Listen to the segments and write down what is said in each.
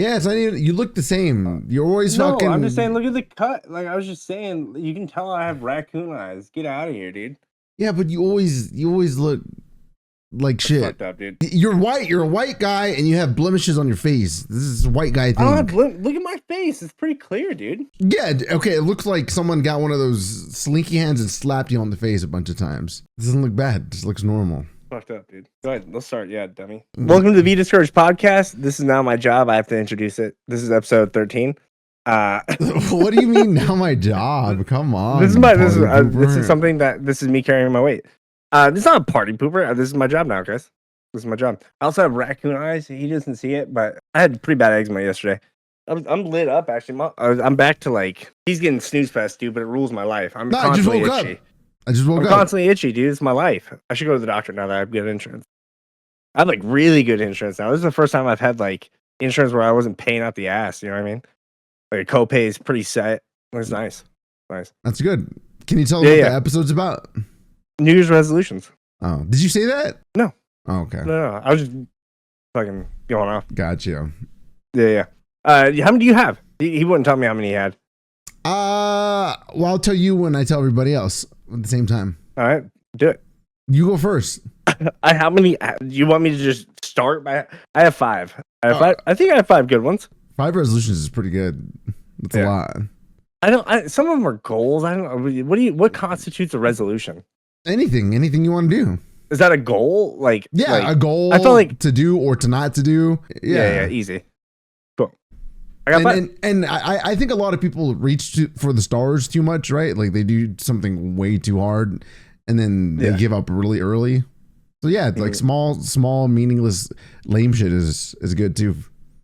Yeah, it's not even. You look the same. You're always No, fucking. I'm just saying, look at the cut. Like I was just saying, you can tell I have raccoon eyes. Get out of here, dude. Yeah, but you always look like That's shit. fucked up, dude. You're white. You're a white guy, and you have blemishes on your face. This is a white guy thing. I don't have look at my face. It's pretty clear, dude. Yeah, okay. It looks like someone got one of those slinky hands and slapped you on the face a bunch of times. It doesn't look bad. It just looks normal. Fucked up, dude. Go ahead. Let's start. Yeah, dummy. Welcome to the Be Discouraged podcast. This is now my job. I have to introduce it. This is episode 13. What do you mean now my job? Come on. This is something this is me carrying my weight. This is not a party pooper. This is my job now, guys. This is my job. I also have raccoon eyes. He doesn't see it, but I had pretty bad eczema yesterday. I'm lit up actually. I'm back to like he's getting snooze fest, dude, but it rules my life. I'm constantly itchy. I just woke up. I'm constantly itchy, dude. It's my life. I should go to the doctor now that I have good insurance. I have like really good insurance now. This is the first time I've had like insurance where I wasn't paying out the ass. You know what I mean? Like a copay is pretty set. It's nice. Nice. That's good. Can you tell me what the episode's about? New Year's resolutions. Oh, did you say that? No. Oh, okay. No. I was just fucking going off. Gotcha. Yeah. How many do you have? He wouldn't tell me how many he had. Well, I'll tell you when I tell everybody else at the same time. All right, do it. You go first. How many? You want me to just start by? I have 5. I think I have 5 good ones. 5 resolutions is pretty good. That's a lot. Some of them are goals. I don't know. What constitutes a resolution? Anything you want to do. Is that a goal? Like a goal. I felt like to do or to not to do. Yeah, easy. Cool. I got 5. And I think a lot of people reach for the stars too much, right? Like they do something way too hard, and then they give up really early. So yeah, like small, meaningless, lame shit is good too.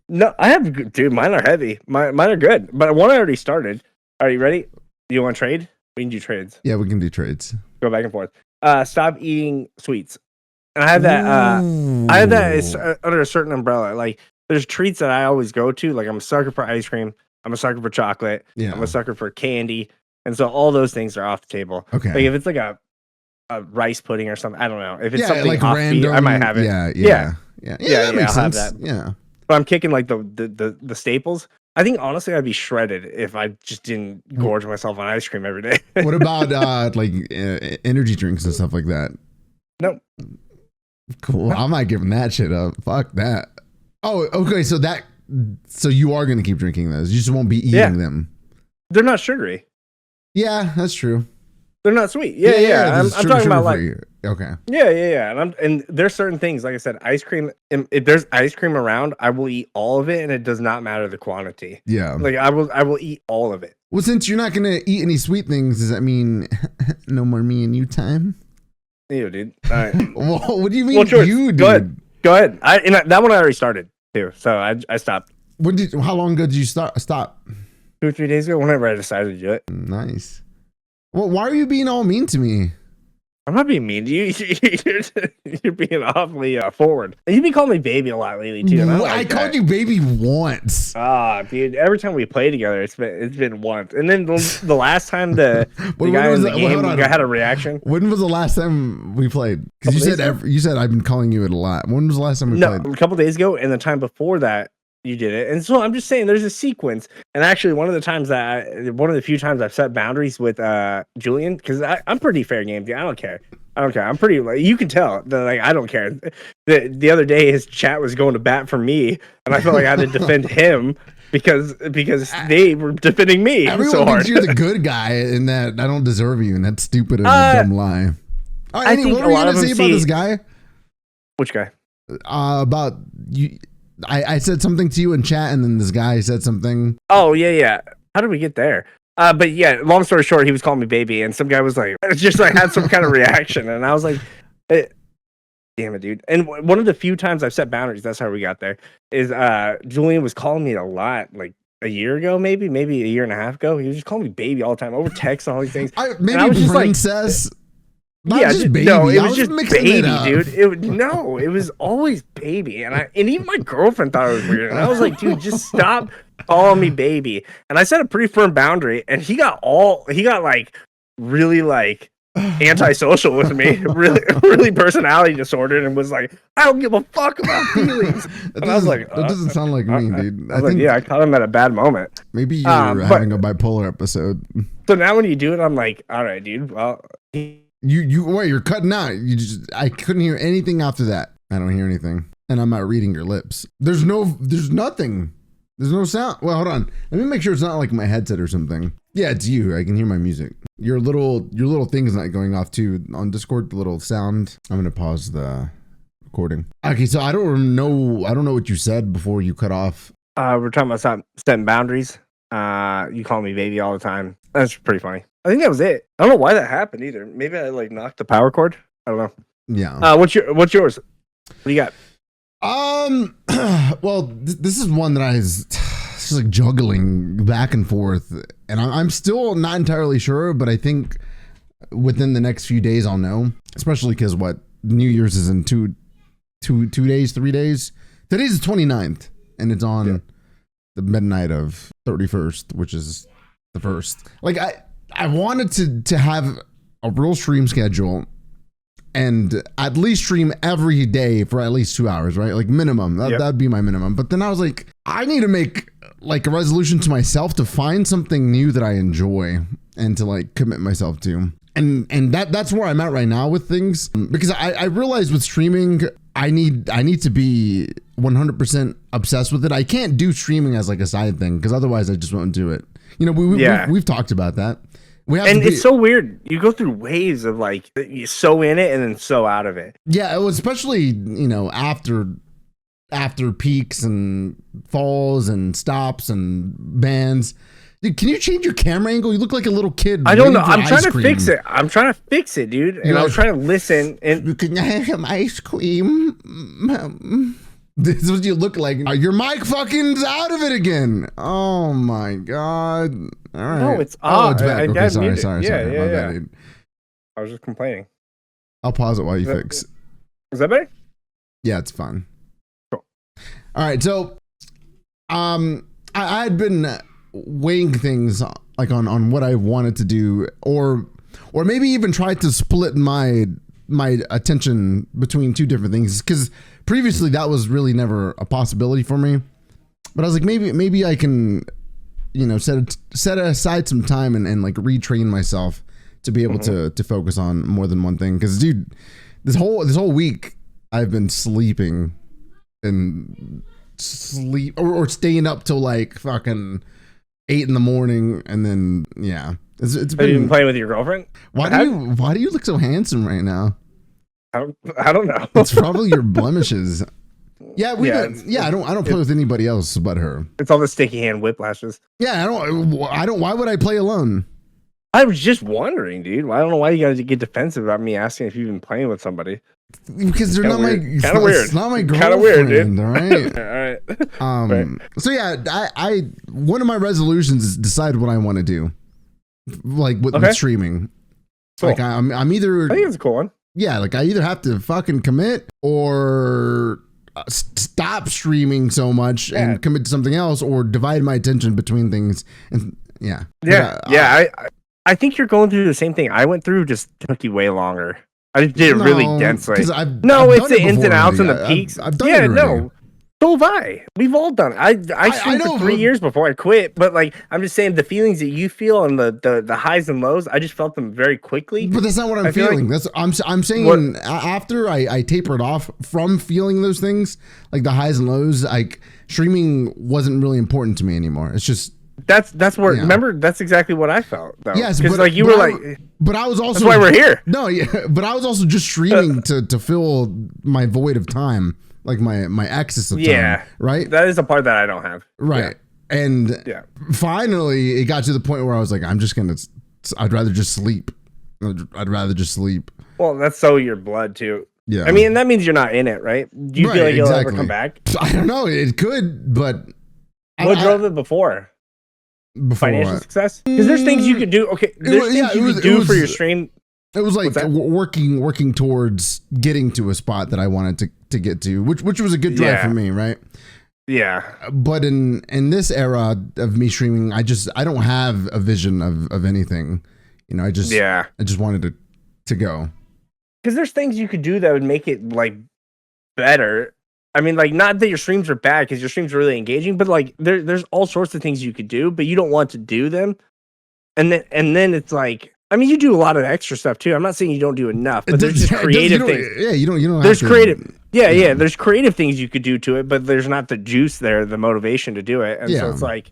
No, I have, dude. Mine are heavy. Mine are good, but one I already started. Are you ready? Do you want to trade? We can do trades. Yeah, we can do trades. Go back and forth. Stop eating sweets. And I have that. I have that. It's under a certain umbrella. Like there's treats that I always go to. Like I'm a sucker for ice cream. I'm a sucker for chocolate. Yeah. I'm a sucker for candy. And so all those things are off the table. Okay. Like if it's like a rice pudding or something, I don't know. If it's something like offbeat, random, I might have it. Yeah. That makes sense. Have that. Yeah. But I'm kicking like the staples. I think honestly I'd be shredded if I just didn't gorge myself on ice cream every day. What about energy drinks and stuff like that? Nope. Cool. I'm not giving that shit up. Fuck that. Oh, okay. So you are going to keep drinking those. You just won't be eating them. They're not sugary. Yeah, that's true. They're not sweet. Yeah. I'm talking about like okay. Yeah. And there's certain things, like I said, ice cream. If there's ice cream around, I will eat all of it, and it does not matter the quantity. Yeah. Like I will eat all of it. Well, since you're not gonna eat any sweet things, does that mean no more me and you time? Ew, dude. All right. Well, what do you mean, you, dude? Go ahead. That one I already started too, so I stopped. How long ago did you stop? 2 or 3 days ago, whenever I decided to do it. Nice. Well, why are you being all mean to me? I'm not being mean to you. You're being awfully forward. And you've been calling me baby a lot lately too. And I called you baby once. Dude. Every time we play together, it's been once. And then the last time the guy in the game had a reaction. When was the last time we played? Because you said I've been calling you it a lot. When was the last time we played? A couple days ago, and the time before that. You did it. And so I'm just saying there's a sequence. And actually one of the few times I've set boundaries with Julian, because I'm pretty fair game, dude. I don't care. I'm pretty, like, you can tell that, like, I don't care. The other day his chat was going to bat for me, and I felt like I had to defend him because they were defending me. Everyone so hard. thinks you're the good guy and that I don't deserve you, and that's stupid and a dumb lie. All right, what were you gonna say about this guy? Which guy? About you. I said something to you in chat, and then this guy said something. Oh, yeah. How did we get there? But yeah, long story short, he was calling me baby, and some guy was like, just like had some kind of reaction, and I was like, damn it, dude. And one of the few times I've set boundaries, that's how we got there, is Julian was calling me a lot, like a year ago, maybe a year and a half ago. He was just calling me baby all the time, over text and all these things. Maybe I was just princess. Not just baby. No, it was just baby, dude. It was always baby, and even my girlfriend thought it was weird. And I was like, dude, just stop calling me baby. And I set a pretty firm boundary, and he got like really like antisocial with me, really personality disordered, and was like, I don't give a fuck about feelings. And I was like, that doesn't sound like me, dude. I think, yeah, I caught him at a bad moment. Maybe you're having a bipolar episode. So now when you do it, I'm like, all right, dude. Well, you're cutting out. I couldn't hear anything after that. I don't hear anything, and I'm not reading your lips. There's nothing. There's no sound. Well, hold on. Let me make sure it's not like my headset or something. Yeah, it's you. I can hear my music. Your little thing is not going off too on Discord. The little sound. I'm gonna pause the recording. Okay, so I don't know what you said before you cut off. We're talking about setting boundaries. You call me baby all the time. That's pretty funny. I think that was it. I don't know why that happened either. Maybe I like knocked the power cord. I don't know. Yeah. What's yours? What do you got? Well, this is one that I was just like juggling back and forth, and I'm still not entirely sure, but I think within the next few days I'll know. Especially because New Year's is in 3 days. Today's the 29th, and it's on the midnight of 31st, which is the first. Like I wanted to have a real stream schedule and at least stream every day for at least 2 hours, right? Like minimum. That'd be my minimum. But then I was like, I need to make like a resolution to myself to find something new that I enjoy and to like commit myself to. And that's where I'm at right now with things, because I realized with streaming, I need to be 100% obsessed with it. I can't do streaming as like a side thing, because otherwise I just won't do it. You know, we've talked about that. It's so weird. You go through waves of like you're so in it and then so out of it. Yeah, it was especially, you know, after peaks and falls and stops and bans. Dude, can you change your camera angle? You look like a little kid. I don't know. I'm trying to fix it, dude. And I was trying to listen. And can I have some ice cream? This is what you look like. Your mic fucking's out of it again. Oh my god. All right. No, it's off. It's back. Okay, sorry. Yeah. I was just complaining. I'll pause it while you fix. Is that better? Yeah, it's fine. Cool. All right, so I had been weighing things like on what I wanted to do, or maybe even try to split my attention between two different things, because previously that was really never a possibility for me. But I was like, maybe I can, you know, set aside some time and like retrain myself to be able to focus on more than one thing. Because dude, this whole week I've been sleeping and or staying up till like fucking 8 a.m, and then it's been. Have you been playing with your girlfriend? Why do you look so handsome right now? I don't know. It's probably your blemishes. Yeah, I don't play with anybody else but her. It's all the sticky hand whiplashes. Yeah, I don't. Why would I play alone? I was just wondering, dude. I don't know why you guys get defensive about me asking if you've been playing with somebody. Because they're not weird. my Kind of weird. It's not my girlfriend. Kind of weird, dude. All right. All right. Right. So yeah, I one of my resolutions is decide what I want to do, like with streaming. Cool. Like I'm either. I think it's a cool one. Yeah, like I either have to fucking commit or stop streaming so much and commit to something else, or divide my attention between things. And I think you're going through the same thing I went through, just took you way longer. I just did it really densely. It's the ins and outs and the peaks. I've done it already. So have I. We've all done it. I streamed for 3 years before I quit, but like I'm just saying, the feelings that you feel and the highs and lows, I just felt them very quickly. But that's not what I'm feeling. Like, I'm saying after I tapered off from feeling those things, like the highs and lows, like streaming wasn't really important to me anymore. It's just that's where remember that's exactly what I felt though. Yes, because like you were like, but I was also that's why we're here. No, but I was also just streaming to fill my void of time. Like my excess of time, right? That is a part that I don't have. Right. Yeah. And finally it got to the point where I was like, I'd rather just sleep. I'd rather just sleep. Well, that's so your blood too. Yeah. I mean, that means you're not in it, right? Do you feel like you'll ever come back? I don't know. It could, but what drove it before? Financial success? Because there's things you could do. Okay. There's things you could do for your stream. It was like working towards getting to a spot that I wanted to get to, which was a good drive for me, right? Yeah. But in this era of me streaming, I don't have a vision of anything. You know, I just wanted to to go. Because there's things you could do that would make it like better. I mean, like, not that your streams are bad because your streams are really engaging, but like there's all sorts of things you could do, but you don't want to do them. And then it's like, I mean, you do a lot of extra stuff too. I'm not saying you don't do enough, but there's just creative things. Yeah, you don't. There's creative. Yeah. There's creative things you could do to it, but there's not the juice there, the motivation to do it. And so it's like,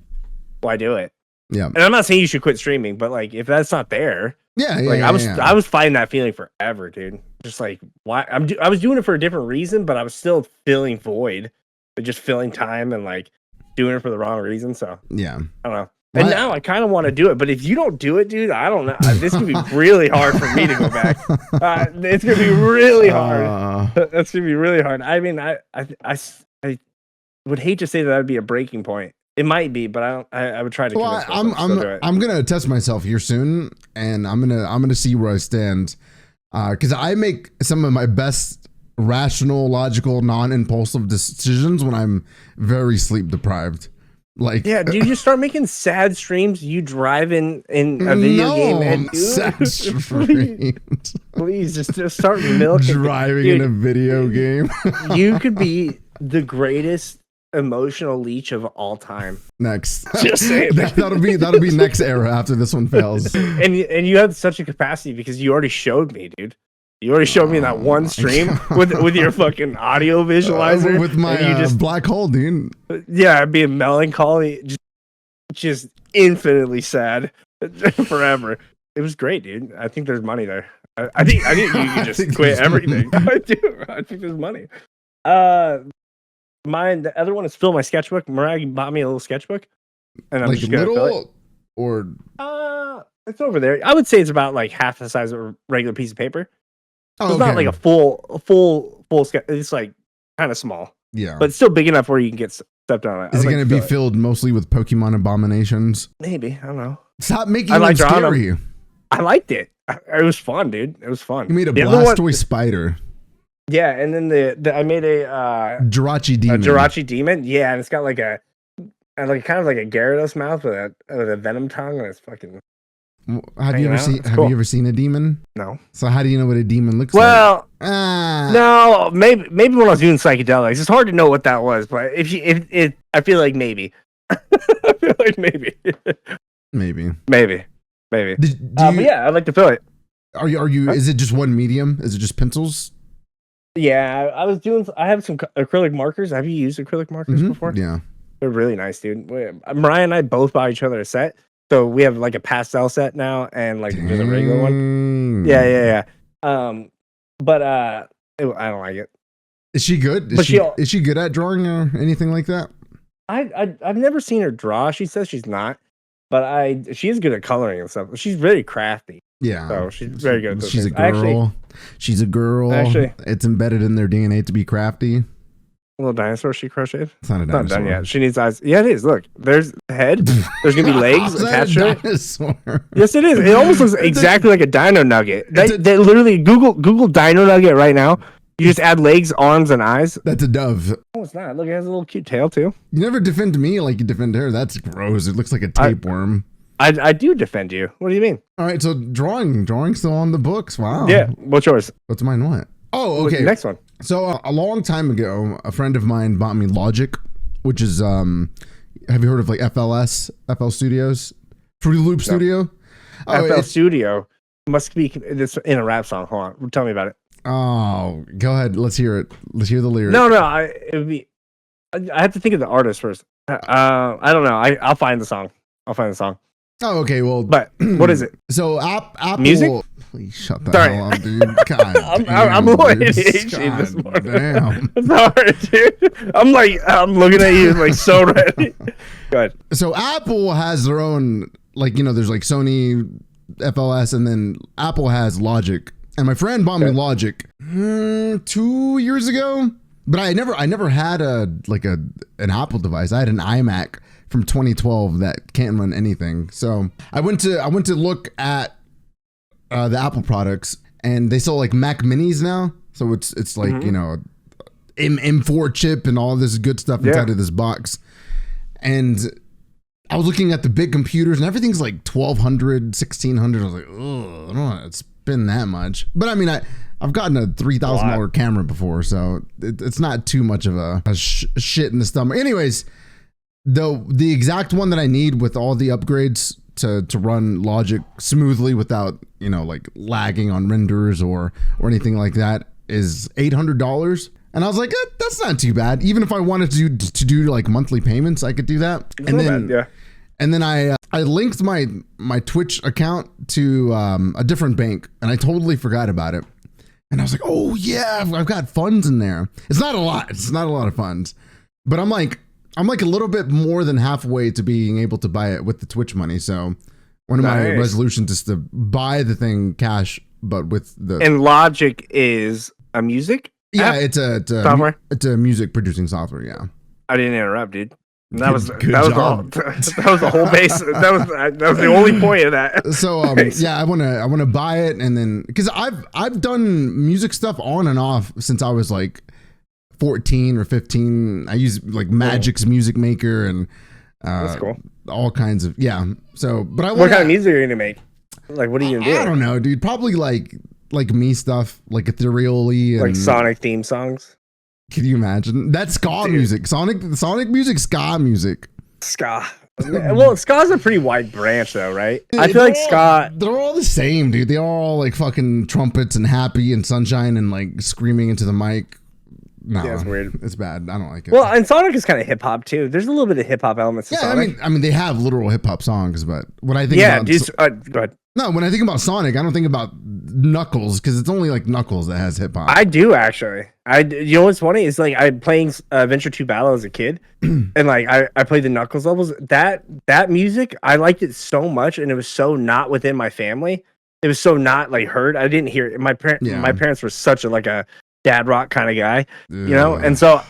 why do it? Yeah. And I'm not saying you should quit streaming, but like if that's not there, I was fighting that feeling forever, dude. Just like, why? I was doing it for a different reason, but I was still feeling void, but just filling time and like doing it for the wrong reason. So yeah, I don't know. And now I kind of want to do it, but if you don't do it, dude, I don't know. This could be really hard for me to go back. It's gonna be really hard. That's gonna be really hard. I mean, I would hate to say that would be a breaking point. It might be, but I would try to. Well, I'm gonna test myself here soon, and I'm gonna see where I stand, because I make some of my best rational, logical, non-impulsive decisions when I'm very sleep deprived. Like, yeah, do you just start making sad streams? You drive in a video game and sad streams. Please just start milking. Driving in a video game. You could be the greatest emotional leech of all time. Next, just saying. that'll be next era after this one fails. And you have such a capacity because you already showed me, dude. You already showed me that one stream with your fucking audio visualizer. With my black hole, dude. Yeah, being melancholy, just infinitely sad forever. It was great, dude. I think there's money there. I think you can just quit everything. I do. I think there's money. The other one is fill my sketchbook. Mariah bought me a little sketchbook. And I'm like just gonna fill it. Or it's over there. I would say it's about like half the size of a regular piece of paper. Oh, it's not like a full sketch. It's like kind of small. Yeah. But still big enough where you can get stepped on it. Is it going to be filled mostly with Pokemon abominations? Maybe. I don't know. Stop making it scary. I liked it. It was fun, dude. It was fun. You made a Blastoise spider. Yeah, and then I made a Jirachi demon. A Jirachi demon. Yeah, and it's got like a kind of like a Gyarados mouth with a venom tongue, and it's fucking. Have you ever seen a demon? No. So how do you know what a demon looks like? Well, no, maybe when I was doing psychedelics, it's hard to know what that was. But I feel like maybe. I feel like maybe. Maybe. But yeah, I'd like to feel it. Are you? Is it just one medium? Is it just pencils? Yeah, I have some acrylic markers. Have you used acrylic markers before? Yeah, they're really nice, dude. Mariah and I both bought each other a set. So we have like a pastel set now and like just a regular one. Yeah. But I don't like it. Is she good? Is she good at drawing or anything like that? I've never seen her draw. She says she's not, but she is good at coloring and stuff. She's very crafty. Yeah. So she's very good. She's a girl. She's a girl. Actually, it's embedded in their DNA to be crafty. A little dinosaur she crocheted. It's not a dinosaur. Not done yet. She needs eyes. Yeah, it is. Look, there's the head. There's gonna be legs attached to it. Yes, it is. It almost looks exactly like a dino nugget. They literally Google dino nugget right now. You just add legs, arms, and eyes. That's a dove. No, it's not. Look, it has a little cute tail too. You never defend me like you defend her. That's gross. It looks like a tapeworm. I do defend you. What do you mean? All right, so drawing still on the books. Wow. Yeah. What's yours? What's mine? What? Oh, okay. Next one. So a long time ago, a friend of mine bought me Logic, which is have you heard of like FL Studios, Fruity Loop Studio? FL Studio must be this in a rap song. Hold on, tell me about it. Oh, go ahead. Let's hear it. Let's hear the lyrics. No, it would be. I have to think of the artist first. I don't know. I'll find the song. Oh, okay. Well, but what is it? So Apple music. Please shut the hell up, dude. God, I'm like ADHD this morning. Damn. Sorry, dude. I'm looking at you like so ready. Go ahead. So Apple has their own, like, there's like Sony FLS, and then Apple has Logic. And my friend bought me Logic 2 years ago, but I never had an Apple device. I had an iMac from 2012 that can't run anything. So I went to look at the Apple products, and they sell like Mac Minis now. So it's like M4 chip and all this good stuff inside of this box. And I was looking at the big computers, and everything's like $1,200, $1,600. I was like, oh, I don't know. been that much. But I mean, I've gotten a $3,000 camera before, so it's not too much of a shit in the stomach. Anyways, the exact one that I need with all the upgrades to run Logic smoothly without, you know, like lagging on renders or anything like that is $800. And I was like, that's not too bad. Even if I wanted to do like monthly payments, I could do that. And then I linked my Twitch account to a different bank, and I totally forgot about it. And I was like, oh yeah, I've got funds in there. It's not a lot. It's not a lot of funds, but I'm like a little bit more than halfway to being able to buy it with the Twitch money. So one of my resolutions is to buy the thing cash, but with the and Logic is a music. Yeah, it's a music producing software. Yeah, I didn't interrupt, dude. That was the whole base. That was the only point of that. So yeah, I wanna buy it, and then because I've done music stuff on and off since I was like 14 or 15. I use like Magic's Music Maker and that's cool. All kinds of So, but what kind of music are you gonna make? Like, what are you gonna do? I don't know, dude. Probably like me stuff, like ethereally and like Sonic theme songs. Can you imagine? That's ska music. Sonic music, ska music. Ska. Well, ska's a pretty wide branch though, right? I feel like ska. They're all the same, dude. They are all like fucking trumpets and happy and sunshine and like screaming into the mic. No, yeah, it's weird. It's bad. I don't like it. Well, and Sonic is kind of hip hop too. There's a little bit of hip hop elements. Yeah, to Sonic. I mean, they have literal hip hop songs, but when I think about go ahead. No, when I think about Sonic, I don't think about Knuckles because it's only like Knuckles that has hip hop. I do actually. You know what's funny is like I'm playing Adventure 2 Battle as a kid, and like I played the Knuckles levels. That music, I liked it so much, and it was so not within my family. It was so not like heard. I didn't hear it. My parents were such a dad rock kind of guy, you know, and so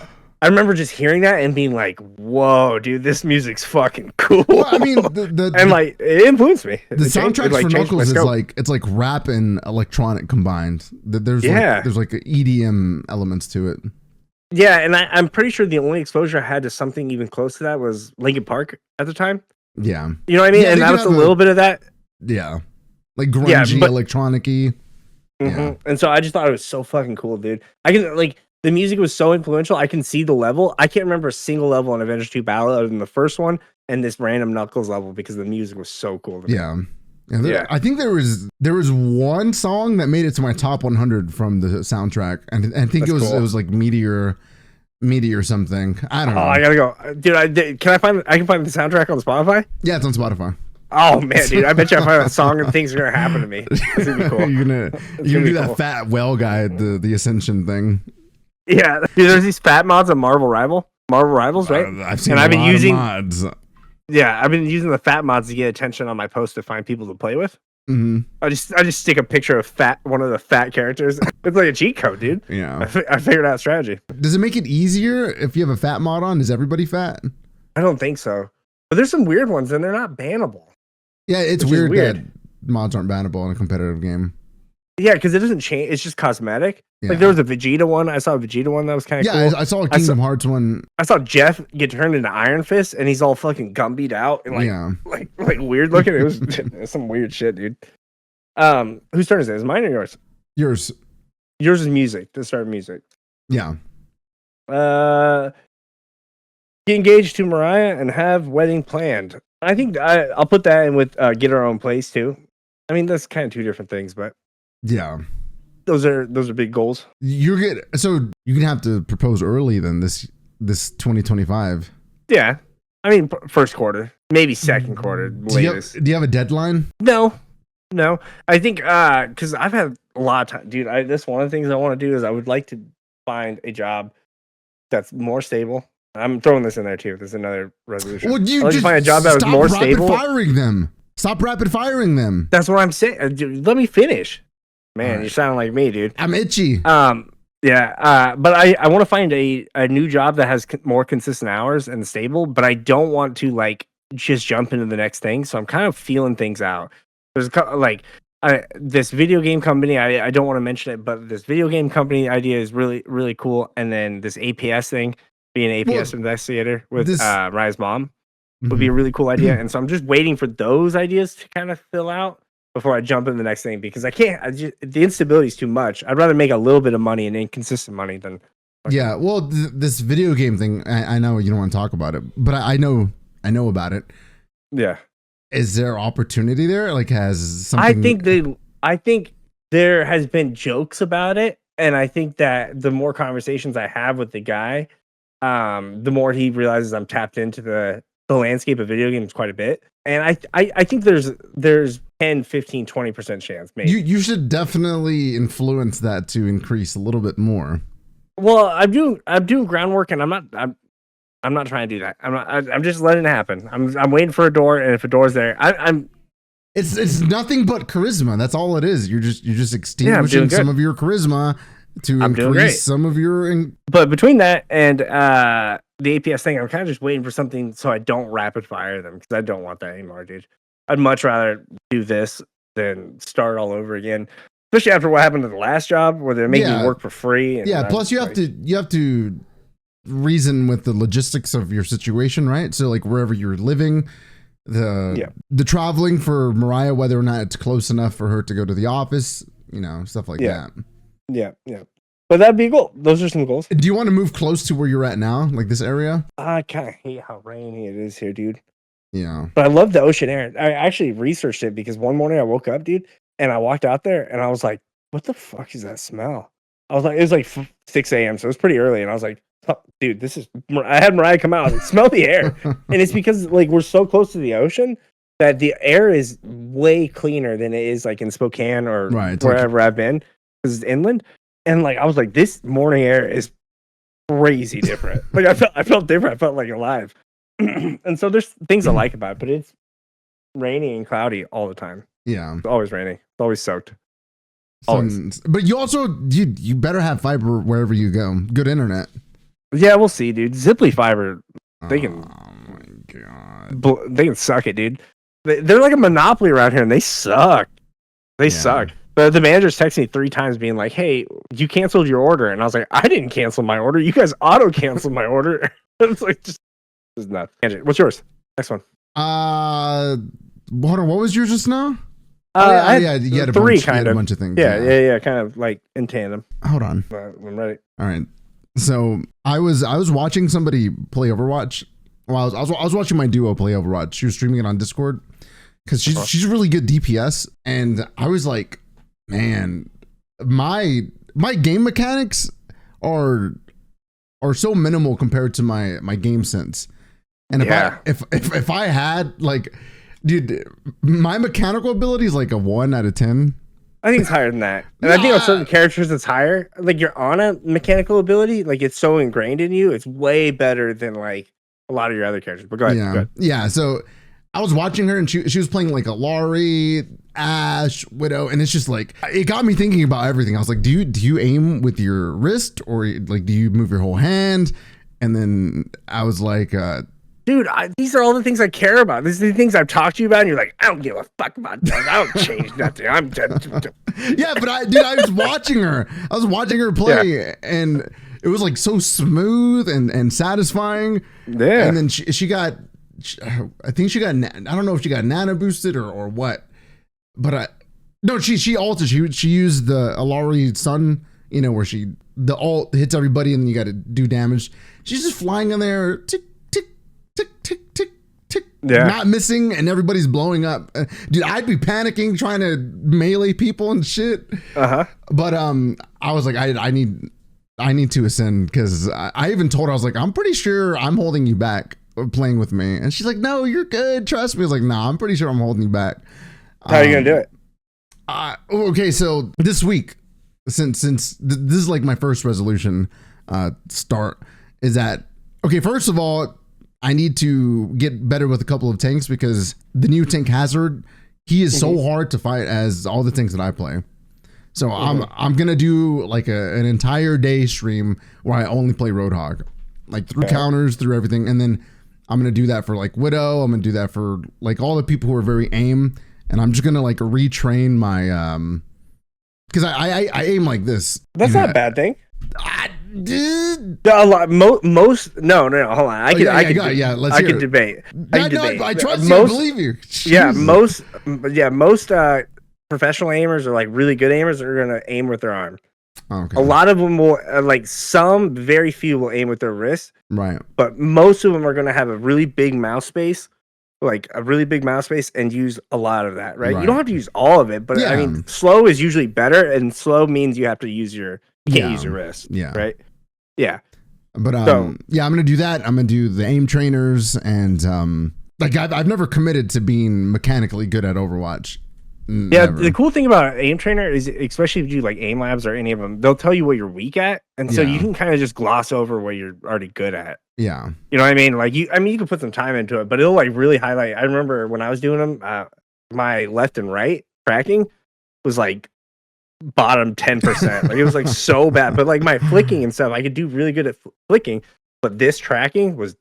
I remember just hearing that and being like, "Whoa, dude, this music's fucking cool." Well, I mean, and like it influenced me. The soundtrack for Knuckles is like rap and electronic combined. There's like EDM elements to it. Yeah, and I'm pretty sure the only exposure I had to something even close to that was Linkin Park at the time. Yeah, you know what I mean, and that was a little bit of that. Yeah, like grungy, electronic-y. Mm-hmm. Yeah. And so I just thought it was so fucking cool, dude. I can like. The music was so influential. I can see the level. I can't remember a single level in Avengers 2 Battle other than the first one and this random Knuckles level because the music was so cool to me. Yeah. I think there was one song that made it to my top 100 from the soundtrack, and I think it was like Meteor something. I don't know. Oh, I gotta go, dude. I can find the soundtrack on Spotify. Yeah, it's on Spotify. Oh man, dude! I bet you I find a song and things are gonna happen to me. It's gonna be cool. you're gonna do that fat whale guy, the Ascension thing. Yeah, dude, there's these fat mods of Marvel Rivals, right? I've seen I've been using mods. Yeah, I've been using the fat mods to get attention on my post to find people to play with. Mm-hmm. I just stick a picture of one of the fat characters. It's like a cheat code, dude. Yeah, I figured out a strategy. Does it make it easier if you have a fat mod on? Is everybody fat? I don't think so, but there's some weird ones and they're not bannable. Yeah, it's weird that mods aren't bannable in a competitive game. Yeah, because it doesn't change. It's just cosmetic. Yeah. Like there was a Vegeta one. I saw a Vegeta one that was kind of cool. Yeah, I saw a Kingdom Hearts one. I saw Jeff get turned into Iron Fist, and he's all fucking Gumbied out and like weird looking. It was some weird shit, dude. Whose turn is it? Is mine or yours? Yours. Yours is music. To start music. Yeah. Get engaged to Mariah and have wedding planned. I think I'll put that in with get our own place too. I mean, that's kind of two different things, but. Yeah, those are big goals. You're gonna have to propose early then this 2025. Yeah, I mean first quarter, maybe second quarter latest. Do you have a deadline? No. I think because I've had a lot of time, dude. This one of the things I want to do is I would like to find a job that's more stable. I'm throwing this in there too. There's another resolution. Well, you just find a job that was more stable. Stop rapid firing them. That's what I'm saying. Dude, let me finish. Man, you sound like me, dude. I'm itchy. Yeah. But I want to find a new job that has more consistent hours and stable, but I don't want to like just jump into the next thing. So I'm kind of feeling things out. There's this video game company. I don't want to mention it, but this video game company idea is really, really cool. And then this APS thing, being an APS investigator with Raya's mom would be a really cool idea. And so I'm just waiting for those ideas to kind of fill out. before I jump in the next thing because I can't. The instability is too much. I'd rather make a little bit of money and inconsistent money than. Yeah, well, this video game thing, I know you don't want to talk about it, but I know about it. Yeah. Is there opportunity there? Like, has something? I think there has been jokes about it, and I think that the more conversations I have with the guy, the more he realizes I'm tapped into the landscape of video games quite a bit. And I think there's 10, 15, 20% chance maybe. You should definitely influence that to increase a little bit more. Well, I'm doing groundwork, and I'm not trying to do that. I'm just letting it happen. I'm waiting for a door, and if a door's there, It's nothing but charisma. That's all it is. You're just extinguishing some of your charisma to increase some of your. But between that and the APS thing, I'm kind of just waiting for something so I don't rapid fire them because I don't want that anymore, dude. I'd much rather do this than start all over again. Especially after what happened to the last job where they're making me work for free. And plus you have to reason with the logistics of your situation, right? So like wherever you're living, the traveling for Mariah, whether or not it's close enough for her to go to the office, stuff like that. Yeah. But that'd be cool. Those are some goals. Do you want to move close to where you're at now, like this area? I kind of hate how rainy it is here, dude. Yeah. But I love the ocean air. I actually researched it because one morning I woke up, dude, and I walked out there and I was like, what the fuck is that smell? I was like, it was like 6 a.m. So it was pretty early. And I was like, oh, dude, I had Mariah come out. I was like, smell the air. And it's because like we're so close to the ocean that the air is way cleaner than it is like in Spokane or wherever I've been because it's inland. And like, I was like, this morning air is crazy different. Like I felt different. I felt like alive. And so there's things I like about it, but it's rainy and cloudy all the time. Yeah. It's always rainy. It's always soaked. But you also, you better have fiber wherever you go. Good internet. Yeah, we'll see, dude. Ziply Fiber, they can. Oh my god. They can suck it, dude. They're like a monopoly around here, and they suck. They suck. But the manager's texted me 3 times, being like, "Hey, you canceled your order," and I was like, "I didn't cancel my order. You guys auto canceled my order." It's like just nuts. What's yours? Next one. Hold on. What was yours just now? You had a 3 kind of. A bunch of things. Yeah, kind of like in tandem. Hold on. I'm ready. All right. So I was watching somebody play Overwatch. Well, I was watching my duo play Overwatch. She was streaming it on Discord because she's really good DPS, and I was like, man, my game mechanics are so minimal compared to my game sense. And if I had like, dude, my mechanical ability is like a 1 out of 10. I think it's higher than that. And I think on certain characters it's higher. Like your Ana mechanical ability, like it's so ingrained in you, it's way better than like a lot of your other characters. But go ahead. Yeah. So I was watching her and she was playing like a Laurie, Ashe, Widow, and it's just like it got me thinking about everything. I was like, do you aim with your wrist or like do you move your whole hand? And then I was like, dude, these are all the things I care about. These are the things I've talked to you about, and you're like, I don't give a fuck about that. I don't change nothing. I'm dead. Yeah, but I was watching her. I was watching her play, and it was like so smooth and satisfying. Yeah. And then she got, I think she got, I don't know if she got nano boosted or what, but she ulted. She used the Alari Sun, where the ult hits everybody and then you got to do damage. She's just flying in there. Tick, tick, tick, tick, not missing, and everybody's blowing up. Dude, I'd be panicking trying to melee people and shit. But I was like, I need to ascend because I even told her, I was like, I'm pretty sure I'm holding you back playing with me, and she's like, no, you're good, trust me. I was like, nah, I'm pretty sure I'm holding you back. How are you gonna do it? Okay, so this week, since this is like my first resolution start, is that okay? First of all, I need to get better with a couple of tanks because the new tank Hazard, he is so hard to fight as all the tanks that I play. So I'm gonna do like an entire day stream where I only play Roadhog, like through counters, through everything, and then I'm gonna do that for like Widow. I'm gonna do that for like all the people who are very aim, and I'm just gonna like retrain my because I aim like this. That's not a bad thing. A lot. Most no. Hold on. I can debate. I trust you. I believe you. Jeez. Most professional aimers or like really good aimers are gonna aim with their arm. Okay. A lot of them will like some very few will aim with their wrist, Right. but most of them are gonna have a really big mouse space, like a really big mouse space, and use a lot of that. Right? You don't have to use all of it, but I mean, slow is usually better, and slow means you have to use you can't use your wrist. Yeah. Right. Yeah. But yeah, I'm gonna do that. I'm gonna do the aim trainers, and like I've never committed to being mechanically good at Overwatch. Yeah, the cool thing about aim trainer is, especially if you do like aim labs or any of them, they'll tell you what you're weak at, and so you can kind of just gloss over what you're already good at. Yeah, you know what I mean. Like you can put some time into it, but it'll like really highlight. I remember when I was doing them, my left and right tracking was like bottom 10%. Like it was like so bad, but like my flicking and stuff, I could do really good at flicking, but this tracking was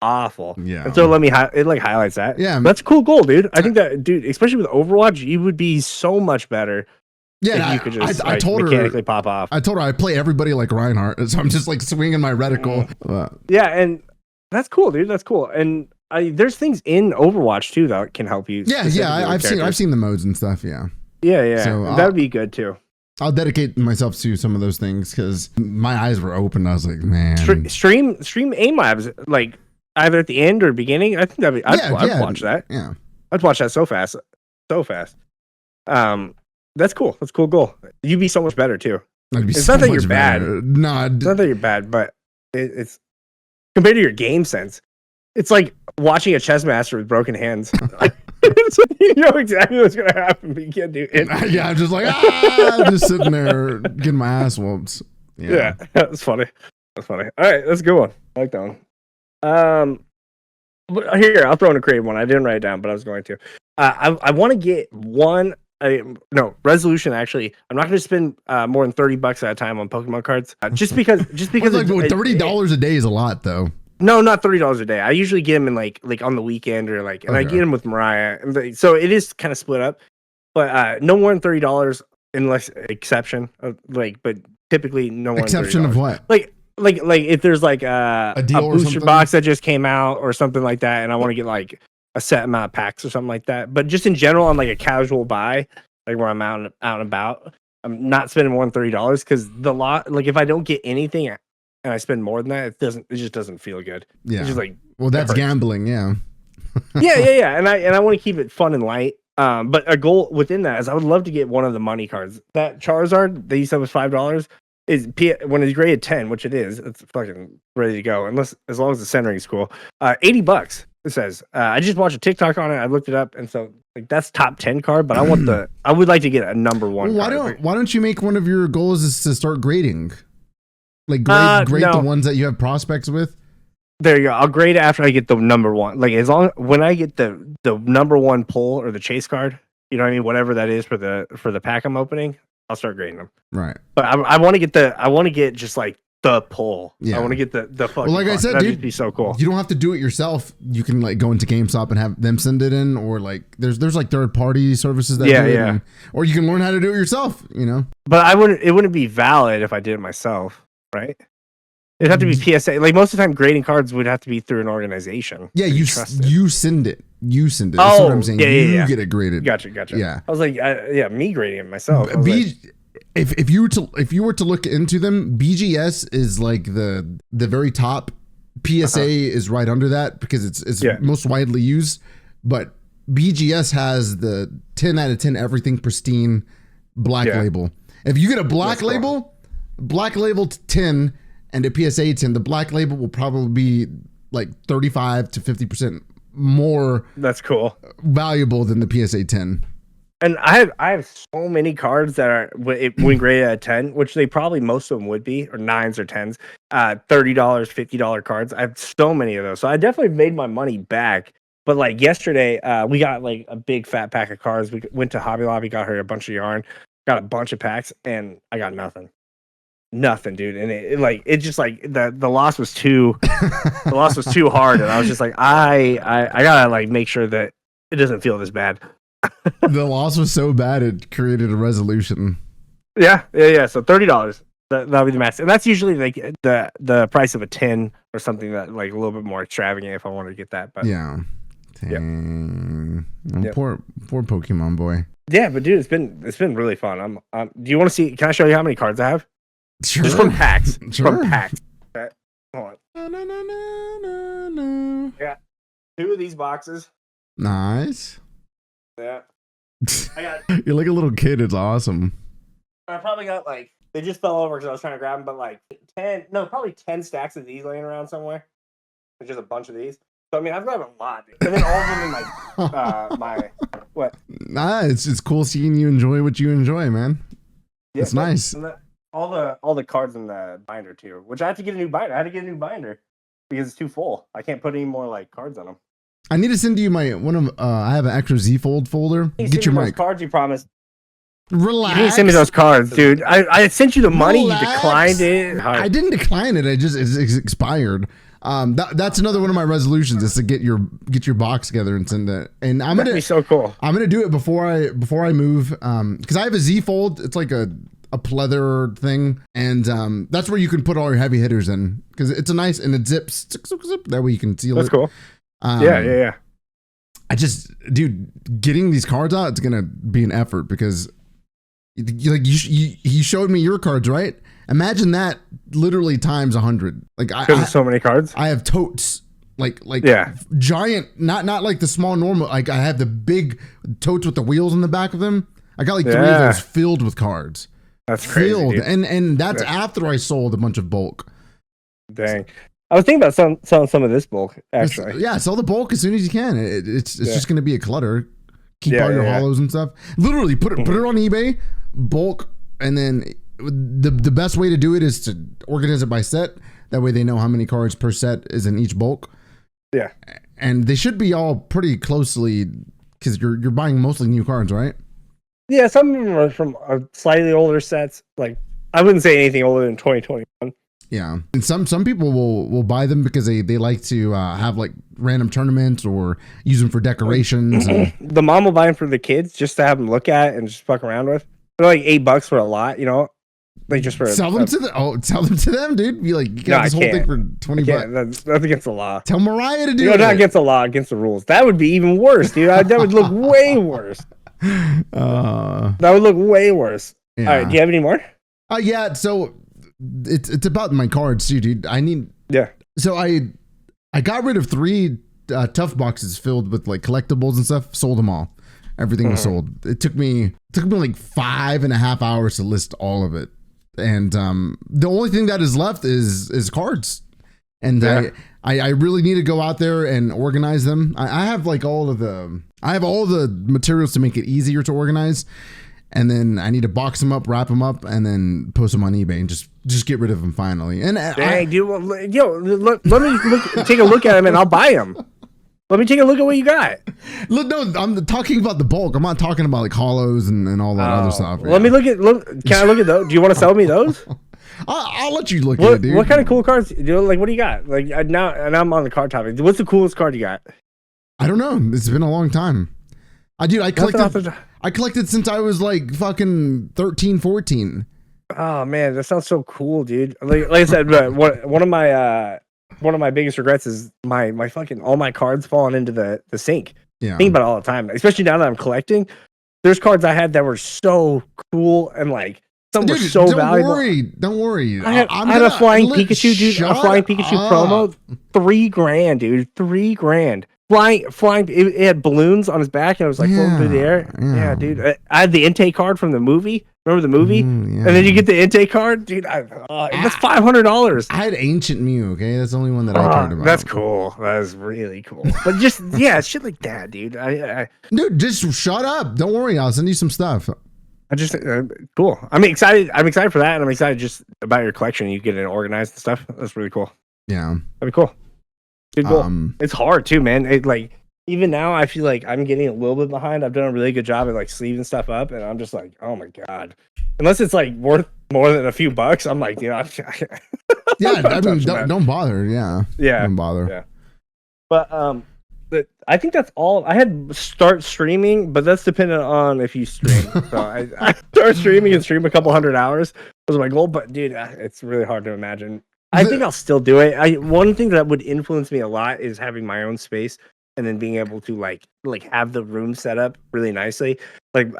awful. Yeah. And so it like highlights that. Yeah. That's a cool goal, dude. I think that, dude, especially with Overwatch, you would be so much better. Yeah. If you could just I told mechanically her, pop off. I told her I play everybody like Reinhardt. So I'm just like swinging my reticle. Yeah. And that's cool, dude. That's cool. And there's things in Overwatch too that can help you. Yeah. Yeah. I've seen the modes and stuff. Yeah. Yeah. Yeah. So that would be good too. I'll dedicate myself to some of those things because my eyes were open. I was like, man. Stream aim labs, like, either at the end or beginning. I think I'd watch that. Yeah, I'd watch that so fast. That's cool. That's a cool goal. You'd be so much better too. It's not that you're bad. No, it's not that you're bad, but it's compared to your game sense. It's like watching a chess master with broken hands. You know exactly what's gonna happen, but you can't do it. Yeah, I'm just like just sitting there getting my ass whooped. Yeah, that's funny. That's funny. All right, that's a good one. I like that one. Here, I'll throw in a creative one. I didn't write it down, but I was going to. I want to get one. Resolution. Actually, I'm not going to spend more than $30 at a time on Pokemon cards. Just because. Like $30 a day is a lot, though. No, not $30 a day. I usually get them in like on the weekend or like, and I get them with Mariah, and so it is kind of split up. But no more than $30 unless exception. But typically no more. Exception than $30. Of what? Like if there's like a booster box that just came out or something like that, and I want to get like a set amount of packs or something like that. But just in general, on like a casual buy, like where I'm out and about, I'm not spending more than $30 because like if I don't get anything and I spend more than that, it just doesn't feel good. Yeah, it's just like, well, that's gambling. Yeah. yeah. And I want to keep it fun and light. But a goal within that is I would love to get one of the money cards. That Charizard they used to have was $5 is when it's graded 10, which it is. It's fucking ready to go. As long as the centering is cool. $80. It says. I just watched a TikTok on it. I looked it up, and so like that's top 10 card. But I would like to get a number one. Well, why don't you make one of your goals is to start grading? Like grade the ones that you have prospects with. There you go. I'll grade it after I get the number one. Like when I get the number one pull or the chase card, you know what I mean? Whatever that is for the pack I'm opening, I'll start grading them. Right. But I want to get just like the pull. Yeah. I want to get the fucking. Well, like I said, that'd dude, be so cool. You don't have to do it yourself. You can like go into GameStop and have them send it in, or like there's like third party services that do it, or you can learn how to do it yourself. You know. But it wouldn't be valid if I did it myself, right? It'd have to be PSA. Like most of the time, grading cards would have to be through an organization. Yeah, you send it. You send it. Oh, that's what I'm saying. You get it graded. Gotcha. Yeah. I was like, me grading it myself. If you were to look into them, BGS is like the very top. PSA is right under that because it's most widely used. But BGS has the 10 out of 10 everything pristine black label. If you get a black label 10 and a PSA 10, the black label will probably be like 35 to 50% more. That's cool. Valuable than the PSA 10. And I have so many cards that are when graded at 10, which they probably most of them would be, or 9s or 10s, $30, $50 cards. I have so many of those. So I definitely made my money back. But like yesterday, we got like a big fat pack of cards. We went to Hobby Lobby, got her a bunch of yarn, got a bunch of packs, and I got nothing. Nothing, dude. And it just like the loss was too hard. And I was just like, I gotta like make sure that it doesn't feel this bad. The loss was so bad it created a resolution. Yeah. So $30. That'll be the max, and that's usually like the price of a 10 or something that like a little bit more extravagant if I wanted to get that. But yeah, dang. Poor Pokemon boy. Yeah, but dude, it's been really fun. Do you want to see? Can I show you how many cards I have? Sure. Just from packs. Sure. From packs. Okay. Hold on. I got 2 of these boxes. Nice. Yeah. I got. You're like a little kid. It's awesome. I probably got like they just fell over because I was trying to grab them, but like probably 10 stacks of these laying around somewhere. There's just a bunch of these. So I mean, I've got a lot, and then all of them in my what? Nah, it's cool seeing you enjoy what you enjoy, man. Yeah, it's nice. All the cards in the binder too, which I have to get a new binder. I had to get a new binder because it's too full. I can't put any more like cards on them. I need to send you my one of. I have an extra Z Fold folder. Get your mic. Cards you promised. Relax. You didn't send me those cards, dude. I sent you the money. Relax. You declined it. I didn't decline it. It's expired. That's another one of my resolutions is to get your box together and send it. And That'd be so cool. I'm gonna do it before I move. Because I have a Z Fold. It's like a pleather thing, and that's where you can put all your heavy hitters in because it's a nice and it zips. That way you can seal it. That's cool. Yeah. I just, dude, getting these cards out, it's gonna be an effort because, like, you showed me your cards, right? Imagine that literally times 100. Like, because there's so many cards. I have totes, like yeah, giant, not like the small normal. Like I have the big totes with the wheels in the back of them. I got like 3 of those filled with cards. That's crazy, filled, dude. and that's after I sold a bunch of bulk. Dang. I was thinking about selling some of this bulk, actually. Yeah, sell the bulk as soon as you can. It's just going to be a clutter. Keep all your hollows and stuff. Literally, put it on eBay, bulk, and then the best way to do it is to organize it by set. That way they know how many cards per set is in each bulk. Yeah. And they should be all pretty closely, because you're buying mostly new cards, right? Yeah, some of them are from slightly older sets. Like, I wouldn't say anything older than 2021. Yeah, and some people will buy them because they like to have like random tournaments or use them for decorations. And the mom will buy them for the kids just to have them look at and just fuck around with. They're like $8 for a lot, you know. Like just for sell them to them, dude. Be like, you got this whole thing for $20. That's against the law. Tell Mariah to do it. Not against the law, against the rules. That would be even worse, dude. That would look way worse. That would look way worse. Yeah. All right, do you have any more? Yeah. So. It's about my cards too, dude. So I got rid of 3 tough boxes filled with like collectibles and stuff. Sold them all. Everything was sold. It took me like 5.5 hours to list all of it. And the only thing that is left is cards. And I really need to go out there and organize them. I have like all the materials to make it easier to organize. And then I need to box them up, wrap them up, and then post them on eBay and just get rid of them finally. And let me take a look at them and I'll buy them. Let me take a look at what you got. Look, no, I'm talking about the bulk. I'm not talking about like hollows and all that other stuff. Let me can I look at those? Do you want to sell me those? I'll let you look at it, dude. What kind of cool cards? Like, what do you got? Like now, and I'm on the card topic. What's the coolest card you got? I don't know. It's been a long time. I collected since I was like fucking 13, 14. Oh man, that sounds so cool, dude. Like I said, one of my biggest regrets is my fucking all my cards falling into the sink. Yeah. Think about it all the time, especially now that I'm collecting. There's cards I had that were so cool and like some were so valuable. Don't worry. I had a flying Pikachu, dude. A flying Pikachu promo, $3,000, dude. $3,000. Flying. It had balloons on his back and it was like floating through the air. Yeah, dude. I had the intake card from the movie. Remember the movie? And then you get the intake card, dude. That's $500. I had Ancient Mew. Okay, that's the only one that I cared about. That's cool. That is really cool. But just shit like that, dude. Dude, just shut up. Don't worry. I'll send you some stuff. I just cool. I'm excited for that, and I'm excited just about your collection. You get it organized and stuff. That's really cool. Yeah, that'd be cool. Good goal. It's hard too, man. It like even now I feel like I'm getting a little bit behind. I've done a really good job at like sleeving stuff up, and I'm just like, oh my god. Unless it's like worth more than a few bucks, I'm like, yeah. I mean, don't bother. Yeah, don't bother. Yeah, but I think that's all. I had start streaming, but that's dependent on if you stream. So I start streaming and stream a couple 100 hours was my goal. But dude, it's really hard to imagine. I think I'll still do it. One thing that would influence me a lot is having my own space. and then being able to like have the room set up really nicely. Like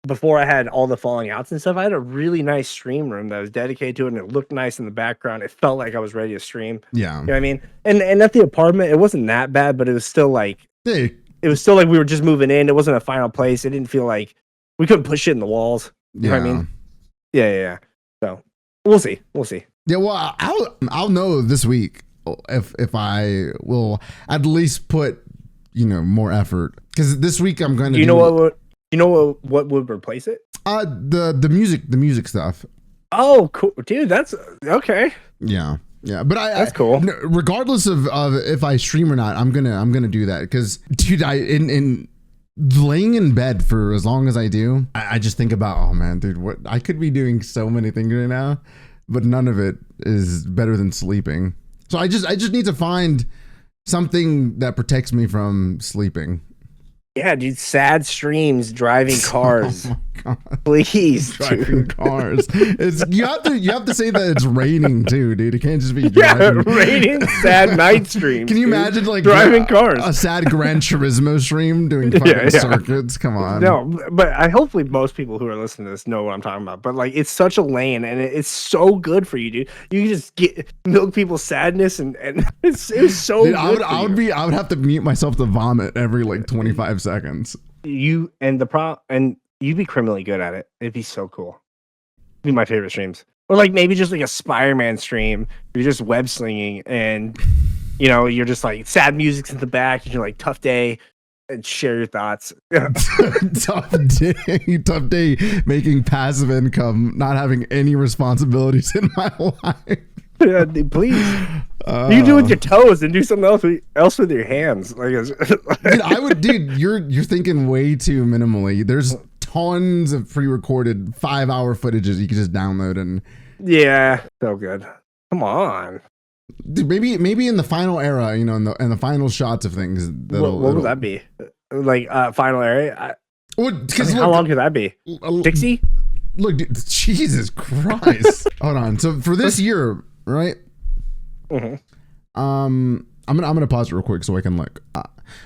before I had all the falling outs and stuff, I had a really nice stream room that was dedicated to it, and it looked nice in the background. It felt like I was ready to stream. Yeah. You know what I mean? And at the apartment, it wasn't that bad, but it was still like Hey. It was still like we were just moving in. It wasn't a final place. It didn't feel like we couldn't put shit in the walls. You know what I mean? Yeah. So we'll see. Yeah, well, I'll know this week if I will at least put more effort, because this week I'm going to. You know what would replace it? The music stuff. Oh, cool, dude. That's okay. Yeah, but that's cool. Regardless of if I stream or not, I'm gonna do that, because dude, in laying in bed for as long as I do, I just think about, oh man, dude, what I could be doing so many things right now, but none of it is better than sleeping. So I just need to find something that protects me from sleeping. Yeah, dude, sad streams driving cars. Oh my God. Please, driving cars. You have to say that it's raining too, dude. It can't just be driving. Yeah, raining sad night streams. Can you imagine like driving cars? A sad Gran Turismo stream doing fucking circuits? Come on. No, but hopefully most people who are listening to this know what I'm talking about. But like, it's such a lane, and it's so good for you, dude. You can just milk people's sadness, and it's so. Dude, good I would have to mute myself to vomit every like 25 seconds. You'd be criminally good at it. It'd be so cool. It'd be my favorite streams. Or like maybe just like a Spider-Man stream. You're just web slinging, and you're just like sad music's in the back, and you're like tough day, and share your thoughts. tough day making passive income, not having any responsibilities in my life. Yeah, please. You can do it with your toes and do something else with your hands. Dude, you're thinking way too minimally. There's tons of pre-recorded 5-hour footages you can just download, and yeah, so good. Come on, dude, maybe in the final era, in the final shots of things. What would that be? Like final era? How long could that be? 60? Look, dude, Jesus Christ! Hold on. So for this year, right? Mm-hmm. I'm gonna pause it real quick so I can look.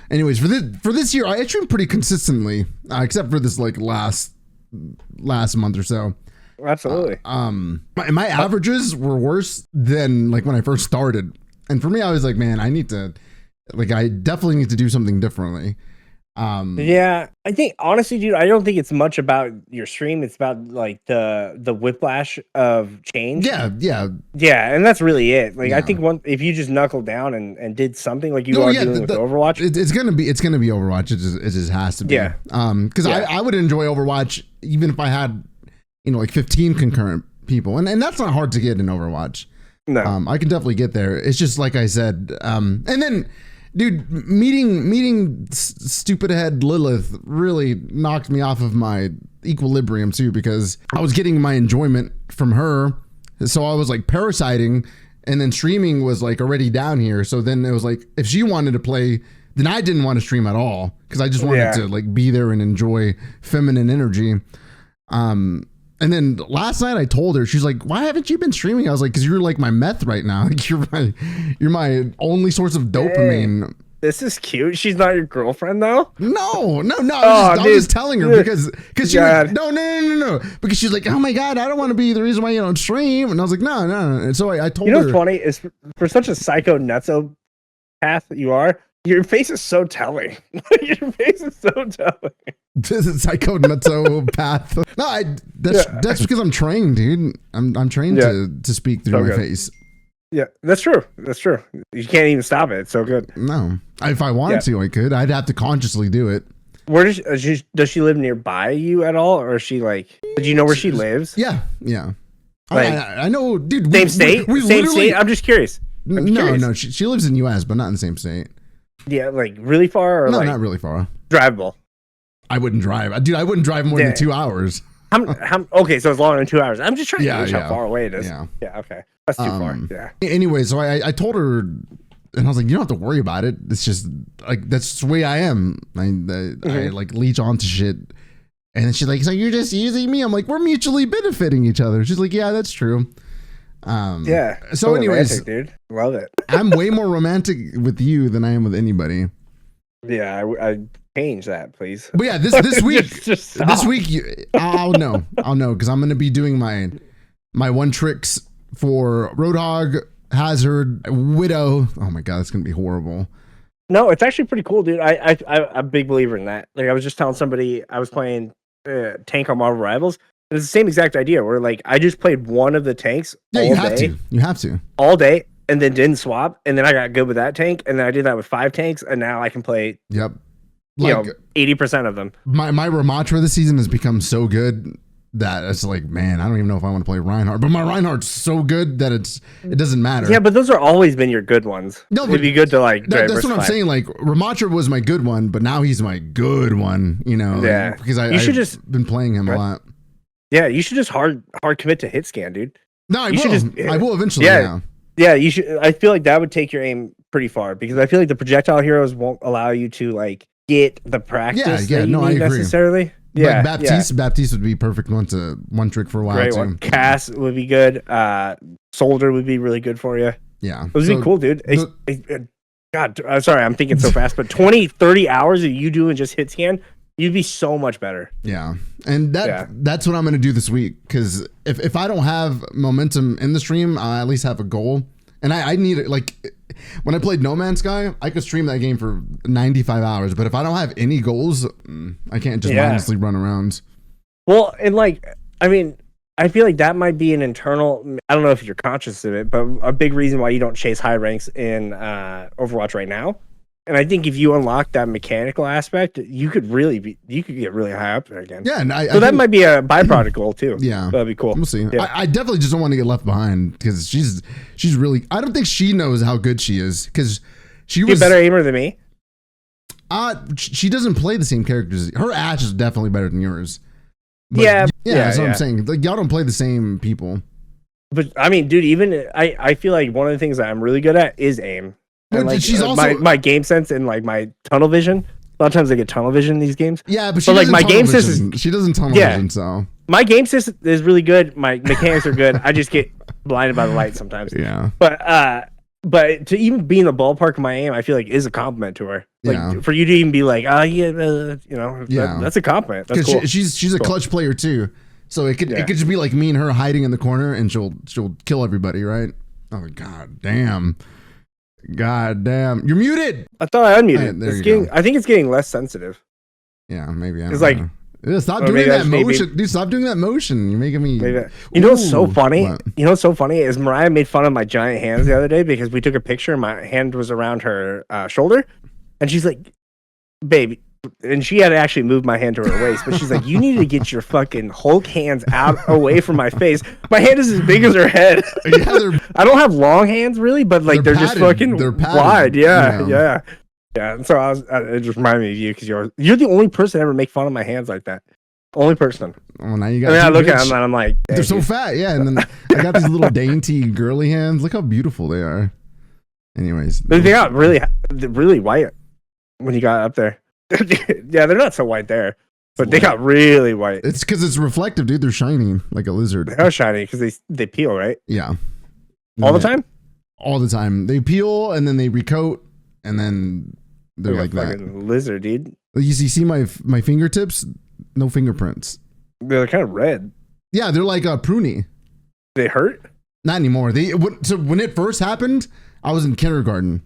Anyways, for this year, I streamed pretty consistently, except for this like last month or so. Absolutely. My averages were worse than like when I first started, and for me, I was like, man, I definitely need to do something differently. Yeah, I think honestly, dude, I don't think it's much about your stream. It's about like the whiplash of change. Yeah, and that's really it. Like, I think if you just knuckled down and did something like you are doing with Overwatch, it's gonna be Overwatch. It just has to be. Yeah. Because I would enjoy Overwatch even if I had like 15 concurrent people, and that's not hard to get in Overwatch. No, I can definitely get there. It's just like I said, and then. Dude, meeting stupid head Lilith really knocked me off of my equilibrium too, because I was getting my enjoyment from her, so I was like parasiting, and then streaming was like already down here. So then it was like, if she wanted to play, then I didn't want to stream at all, because I just wanted to like be there and enjoy feminine energy. And then last night I told her, she's like, why haven't you been streaming? I was like, because you're like my meth right now. Like you're my only source of dopamine. Hey, this is cute. She's not your girlfriend though? No. I'm just telling her because she was, no. Because she's like, oh my God, I don't want to be the reason why you don't stream. And I was like, no. And so I told her. You know what's funny is for such a psycho nutso path that you are, your face is so telling. Your face is so telling. This is psycho nutso path. No, that's because I'm trained, dude. I'm trained to speak through my face. Yeah, that's true. You can't even stop it. It's so good. No, if I wanted to, I could. I'd have to consciously do it. Where does she live nearby you at all, or is she like? Did you know where she lives? Yeah. Like, I know, dude. Same state. Same state. I'm just curious. No. She lives in U.S., but not in the same state. Yeah, like really far, or no, like not really far. Drivable. I wouldn't drive, dude. I wouldn't drive more than 2 hours. Okay, so it's longer than 2 hours. I'm just trying to gauge how far away it is. Yeah. Okay, that's too far. Yeah. Anyway, so I told her, and I was like, you don't have to worry about it. It's just like that's the way I am. I like leech onto shit. And then she's like, so you're just using me? I'm like, we're mutually benefiting each other. She's like, yeah, that's true. So anyways, romantic, dude, love it. I'm way more romantic with you than I am with anybody. Yeah, I change that, please. But yeah, this week, just stop. this week, I'll know because I'm gonna be doing my one tricks for Roadhog, Hazard, Widow. Oh my god, that's gonna be horrible. No, it's actually pretty cool, dude. I'm a big believer in that. Like I was just telling somebody I was playing tank on Marvel Rivals. And it's the same exact idea where like I just played one of the tanks. Yeah, all you have day, to. You have to all day, and then didn't swap, and then I got good with that tank, and then I did that with 5 tanks, and now I can play. Yep. Like 80% of them. My Ramatra this season has become so good that it's like, man, I don't even know if I want to play Reinhardt. But my Reinhardt's so good that it doesn't matter. Yeah, but those are always been your good ones. No, it'd be good to like. That's what I'm saying. Like Ramatra was my good one, but now he's my good one. You know, yeah. Because I've just been playing him a lot. Yeah, you should just hard commit to hit scan, dude. No, I will. I will eventually. Yeah, you should. I feel like that would take your aim pretty far because I feel like the projectile heroes won't allow you to like get the practice. Yeah, no, I agree. Necessarily. Yeah, like Baptiste would be perfect one trick for a while. Great too. One. Cass would be good. Soldier would be really good for you. Yeah, it would be cool, dude. God, I'm sorry, I'm thinking so fast, but 20, 30 hours of you doing just hit scan, you'd be so much better. Yeah, and that's what I'm going to do this week because if I don't have momentum in the stream, I at least have a goal, and I need it. Like when I played No Man's Sky, I could stream that game for 95 hours, but if I don't have any goals, I can't just mindlessly run around. Well, and like, I mean, I feel like that might be an internal, I don't know if you're conscious of it, but a big reason why you don't chase high ranks in Overwatch right now. And I think if you unlock that mechanical aspect, you could get really high up there again. Yeah, and that might be a byproduct goal too. Yeah, that'd be cool. We'll see. Yeah. I definitely just don't want to get left behind because she's really. I don't think she knows how good she is because she was a better aimer than me. She doesn't play the same characters. Her Ashe is definitely better than yours. But yeah, that's what I'm saying. Like y'all don't play the same people. But I mean, dude, even I feel like one of the things that I'm really good at is aim. And like, she's also my game sense and like my tunnel vision. A lot of times I get tunnel vision in these games. Yeah, but like my game sense she doesn't tunnel vision. So my game sense is really good. My mechanics are good. I just get blinded by the light sometimes. Yeah. But to even be in the ballpark of my aim, I feel like is a compliment to her. Like for you to even be like, that's a compliment. That's cool. She's a clutch player too. So it could just be like me and her hiding in the corner, and she'll kill everybody, right? Oh god damn. God damn, you're muted. I thought I unmuted. I think it's getting less sensitive. Yeah, maybe. It's like stop doing that motion, dude. Stop doing that motion. You're making me. You know what's so funny? What? You know what's so funny is Mariah made fun of my giant hands the other day because we took a picture and my hand was around her shoulder, and she's like, "Baby." And she had to actually move my hand to her waist, but she's like, "You need to get your fucking Hulk hands out away from my face. My hand is as big as her head." Yeah, I don't have long hands really, but like they're just fucking wide. Yeah. And so it just reminded me of you because you're the only person to ever make fun of my hands like that. Only person. Well, now you got. I look at them and I'm like, they're so fat. Yeah, and then I got these little dainty girly hands. Look how beautiful they are. Anyways, they got really white when you got up there. Yeah, they're not so white there, but they got really white. It's because it's reflective, dude. They're shiny like a lizard. They are shiny because they peel, right? Yeah. All the time? All the time. They peel and then they recoat and then they're like that. Lizard, dude. You see my fingertips? No fingerprints. They're kind of red. Yeah, they're like pruny. They hurt? Not anymore. So when it first happened, I was in kindergarten.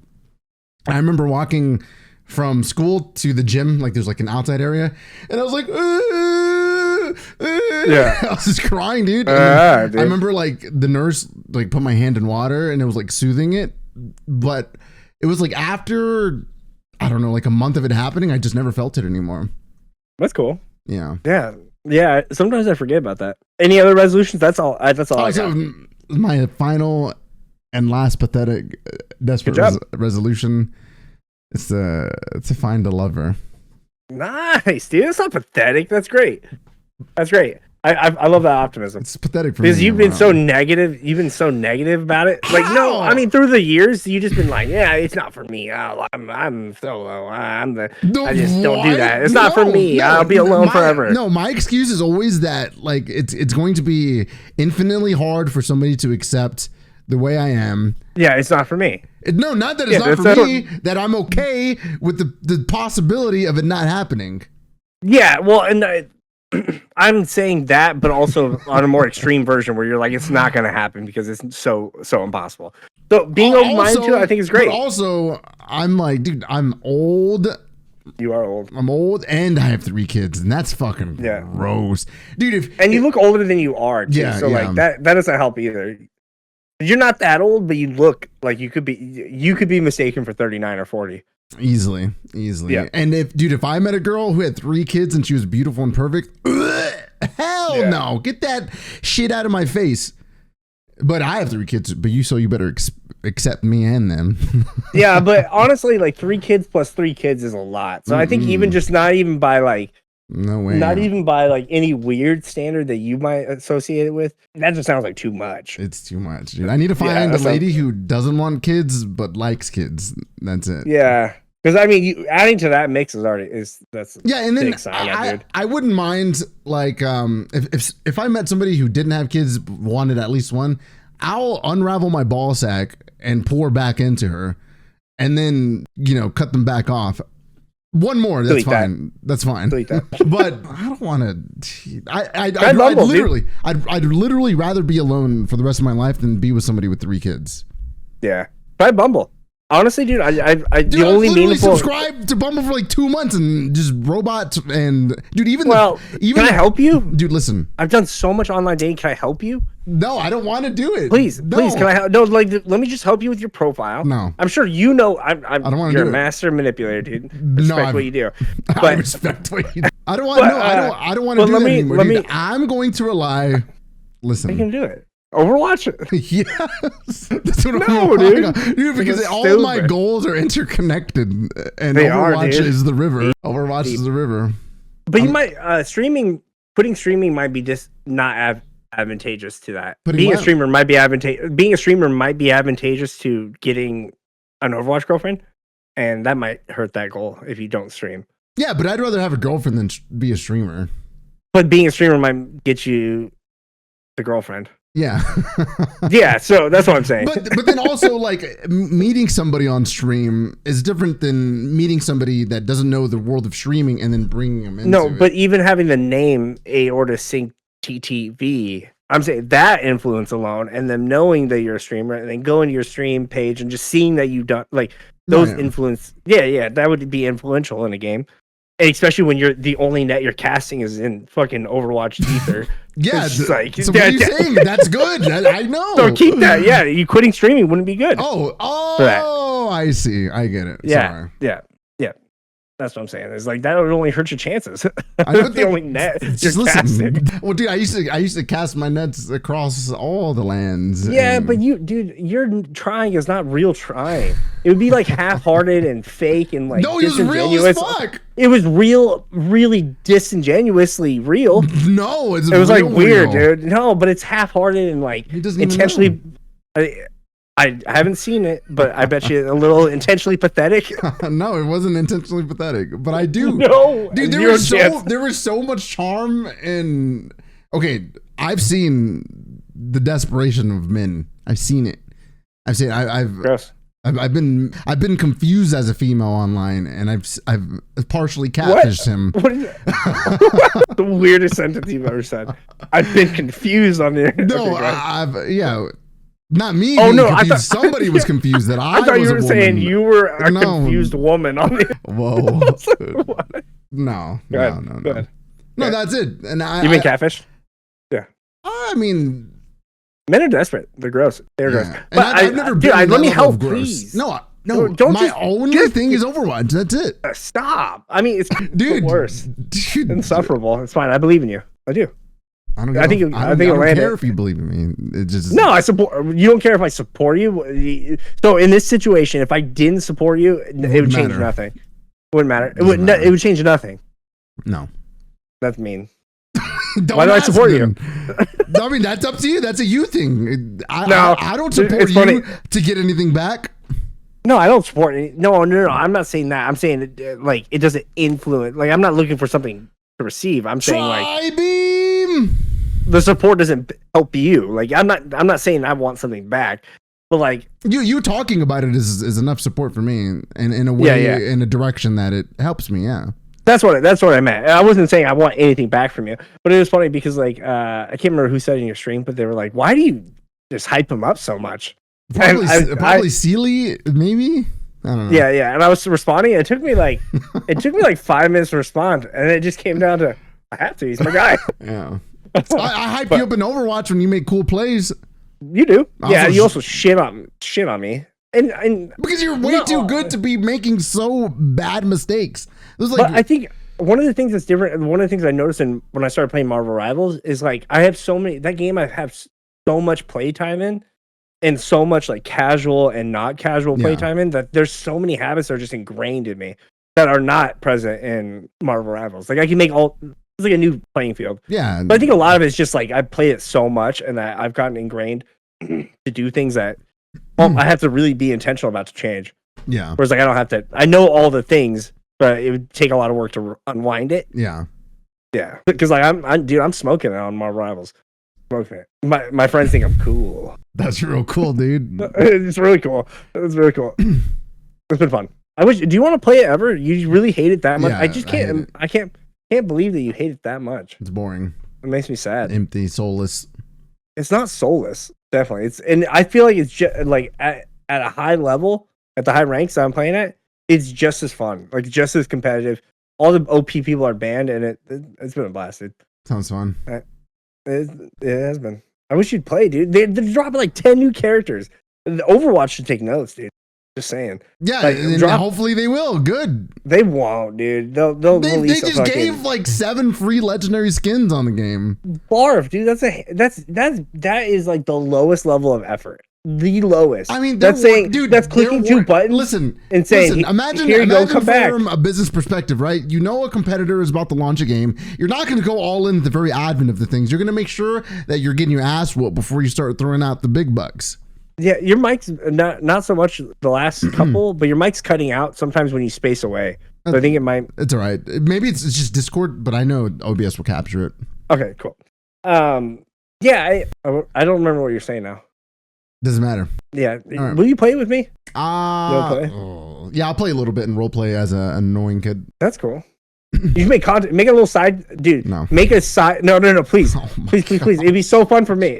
I remember walking from school to the gym, like there's like an outside area, and I was like, yeah, I was just crying, dude. Dude. I remember like the nurse like put my hand in water and it was like soothing it, but it was like after I don't know, like a month of it happening, I just never felt it anymore. That's cool. Yeah. Sometimes I forget about that. Any other resolutions? That's all. I got. My final and last pathetic, desperate resolution. It's to find a lover. Nice, dude. That's not pathetic. That's great. I love that optimism. It's pathetic for because me. You've been so negative. You've been so negative about it. Like, no, I mean, through the years, you just been like, yeah, it's not for me. I'm solo. I just don't do that. It's not for me. I'll be alone forever. No, my excuse is always that like it's going to be infinitely hard for somebody to accept the way I am. Yeah, it's not for me. No, not that it's not for me. That I'm okay with the possibility of it not happening. Yeah, well, and I'm saying that, but also on a more extreme version where you're like, it's not going to happen because it's so impossible. So being open-minded to it, I think is great. But also, I'm like, dude, I'm old. You are old. I'm old, and I have 3 kids, and that's fucking gross, dude. You look older than you are, too. Yeah, so like that doesn't help either. You're not that old, but you look like you could be mistaken for 39 or 40. Easily. Yeah. And if I met a girl who had 3 kids and she was beautiful and perfect, hell no, get that shit out of my face. But I have 3 kids, but you better accept me and them. Yeah, but honestly, like 3 kids plus 3 kids is a lot. So I think even just not even by like, no way, not even by like any weird standard that you might associate it with, that just sounds like too much. It's too much, dude. I need to find a lady who doesn't want kids but likes kids. That's it. Yeah. Because I mean, adding to that mix is that's and then I wouldn't mind like if I met somebody who didn't have kids but wanted at least one, I'll unravel my ball sack and pour back into her, and then cut them back off. One more, that's fine. That's fine. But I don't want to. I'd literally rather be alone for the rest of my life than be with somebody with 3 kids. Yeah, try Bumble. Honestly, dude, the only meaningful subscribed to Bumble for like 2 months and just robots and even can I help you, dude? Listen, I've done so much online dating. Can I help you? No, I don't want to do it. Please, can I help? No, like let me just help you with your profile. No, I'm sure I don't want to. You're a master manipulator, dude. Respect what you do. But, I respect what you do. I don't want. I don't want to do that anymore. I'm going to rely. Listen, I can do it. Overwatch it. Yes. That's what I'm dude, because all my goals are interconnected, and Overwatch is the river. Overwatch is the river. But you might putting streaming might be just not advantageous to that. Being a streamer might be advantageous to getting an Overwatch girlfriend, and that might hurt that goal if you don't stream. Yeah, but I'd rather have a girlfriend than be a streamer. But being a streamer might get you the girlfriend. Yeah. Yeah, so that's what I'm saying. But then also, like, meeting somebody on stream is different than meeting somebody that doesn't know the world of streaming and then bringing them into No, but even having the name Aorta Sync TTV, I'm saying that influence alone, and them knowing that you're a streamer, and then going to your stream page and just seeing that you don't like those influence. Yeah, that would be influential in a game. And especially when you're the only net you're casting is in fucking Overwatch ether. Yeah, so what are you saying? That's good. I know. So keep that. Yeah, you quitting streaming wouldn't be good. Oh, I see. I get it. Yeah, sorry. yeah. That's what I'm saying. It's like that would only hurt your chances. That's the only net you're casting. Well, dude, I used to cast my nets across all the lands. Yeah, but your trying is not real trying. It would be like half-hearted and fake and like no, it was real as fuck. It was real, really disingenuously real. No, it was like weird, dude. No, but it's half-hearted and like intentionally. I haven't seen it, but I bet you a little intentionally pathetic. No, it wasn't intentionally pathetic, but I do. No, dude, there was so much charm in. Okay, I've seen the desperation of men. I've seen it. I've I've been confused as a female online, and I've partially catfished him. What is that? The weirdest sentence you've ever said. I've been confused on the. No, not me. Oh no! I thought somebody was confused that I thought you were saying you were a confused woman on the. Whoa! No. No, that's it. And you mean catfish? Yeah. I mean, men are desperate. They're gross. They're gross. But I've never been. Let me help, please. No. Don't. My only thing is Overwatch. That's it. Stop. I mean, it's the worst. Dude, insufferable. It's fine. I believe in you. I do. I don't care if you believe in me. It just I support. You don't care if I support you. So in this situation, if I didn't support you, it would change nothing. It wouldn't matter. It would change nothing. No, that's mean. Why do I support you? I mean, that's up to you. That's a you thing. I don't support you to get anything back. No, I don't support it. No. I'm not saying that. I'm saying like it doesn't influence. Like I'm not looking for something to receive. I'm saying like beam. the support doesn't help you. Like I'm not saying I want something back, but like you talking about it is enough support for me, and in a way, in a direction that it helps me. Yeah. That's what I meant. I wasn't saying I want anything back from you, but it was funny because like I can't remember who said it in your stream, but they were like, "Why do you just hype him up so much?" Probably Sealy, maybe. I don't know. Yeah. And I was responding. And it took me like 5 minutes to respond, and it just came down to I have to. He's my guy. Yeah. I hype you up in Overwatch when you make cool plays. You do. Yeah. You also shit on me. And because you're way too good to be making so bad mistakes. It was like, but I think one of the things that's different, one of the things I noticed when I started playing Marvel Rivals is like I have that game I have so much playtime in, and so much like casual and not casual playtime in, that there's so many habits that are just ingrained in me that are not present in Marvel Rivals. Like I can make it's like a new playing field. Yeah. But I think a lot of it's just like I play it so much and that I've gotten ingrained to do things that I have to really be intentional about to change. Yeah. Whereas like I don't have to. I know all the things, but it would take a lot of work to unwind it. Yeah. Yeah. Because like I'm smoking it on Marvel Rivals. Smoking it. My friends think I'm cool. That's real cool, dude. It's really cool. It's really cool. It's been fun. Do you want to play it ever? You really hate it that much? Yeah, I just can't. I can't believe that you hate it that much. It's boring. It makes me sad. Empty, soulless. It's not soulless. Definitely. And I feel like it's just like at a high level, at the high ranks that I'm playing at, it's just as fun, like just as competitive. All the OP people are banned, and it's been a blast, dude. Sounds fun. It has been. I wish you'd play, dude. They're dropping like 10 new characters. The Overwatch should take notes, dude. Just saying. Yeah, like, and hopefully they will. Good. They won't, dude. They just gave like 7 free legendary skins on the game. Barf, dude. That is like the lowest level of effort. The lowest. I mean, that's clicking 2 buttons. Listen, and saying, imagine from a business perspective, right? You know, a competitor is about to launch a game. You're not going to go all in at the very admin of the things. You're going to make sure that you're getting your ass whooped before you start throwing out the big bucks. Yeah, your mic's not so much the last couple, but your mic's cutting out sometimes when you space away. So I think it might. It's all right. Maybe it's just Discord, but I know OBS will capture it. Okay, cool. Yeah, I don't remember what you're saying now. Doesn't matter. Yeah, right. Will you play with me? Yeah, I'll play a little bit in roleplay as an annoying kid. That's cool. You make content, make a little side, dude. No, make a side. No, please, please. It'd be so fun for me.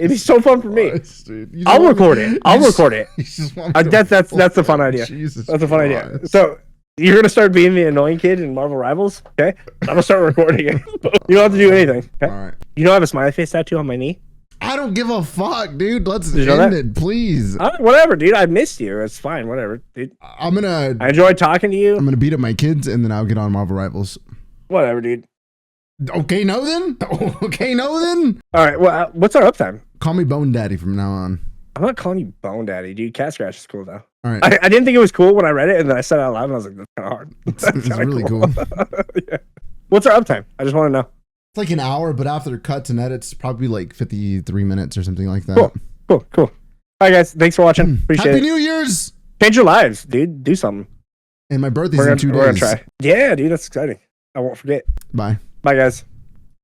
I'll record it. That's the fun idea. Jesus, that's a fun idea. So you're gonna start being the annoying kid in Marvel Rivals, okay? I'm gonna start recording it. You don't have to do anything. Okay? All right. You know I have a smiley face tattoo on my knee. I don't give a fuck, dude. Let's end it, please. Whatever, dude. I missed you. It's fine. Whatever, dude. I enjoyed talking to you. I'm gonna beat up my kids and then I'll get on Marvel Rivals. Whatever, dude. Okay, no then. All right. Well, what's our uptime? Call me Bone Daddy from now on. I'm not calling you Bone Daddy, dude. Cat Scratch is cool though. All right. I didn't think it was cool when I read it, and then I said it out loud, and I was like, "That's kind of hard." It's really cool. Yeah. What's our uptime? I just want to know. It's like an hour, but after cuts and edits, probably like 53 minutes or something like that. Cool. All right, guys. Thanks for watching. Appreciate it. Happy New Year's. Change your lives, dude. Do something. And my birthday's in 2 days. We're gonna try. Yeah, dude. That's exciting. I won't forget. Bye. Bye, guys.